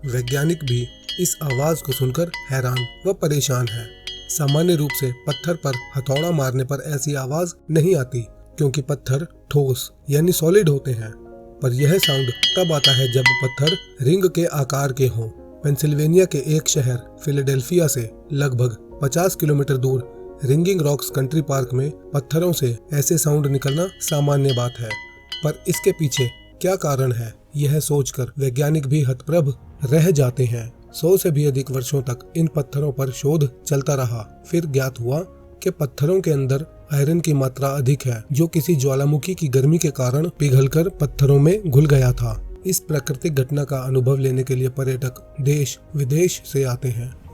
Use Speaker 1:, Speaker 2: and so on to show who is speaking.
Speaker 1: वैज्ञानिक भी इस आवाज को सुनकर हैरान व परेशान है। सामान्य रूप से पत्थर पर हथौड़ा मारने पर ऐसी आवाज नहीं आती, क्योंकि पत्थर ठोस यानी सॉलिड होते हैं। पर यह साउंड तब आता है जब पत्थर रिंग के आकार के हों। पेंसिल्वेनिया के एक शहर फिलाडेल्फिया से लगभग 50 किलोमीटर दूर रिंगिंग रॉक्स कंट्री पार्क में पत्थरों से ऐसे साउंड निकलना सामान्य बात है। पर इसके पीछे क्या कारण है, यह सोचकर वैज्ञानिक भी हतप्रभ रह जाते हैं। 100 से भी अधिक वर्षों तक इन पत्थरों पर शोध चलता रहा। फिर ज्ञात हुआ कि पत्थरों के अंदर आयरन की मात्रा अधिक है, जो किसी ज्वालामुखी की गर्मी के कारण पिघलकर पत्थरों में घुल गया था। इस प्राकृतिक घटना का अनुभव लेने के लिए पर्यटक देश विदेश से आते हैं।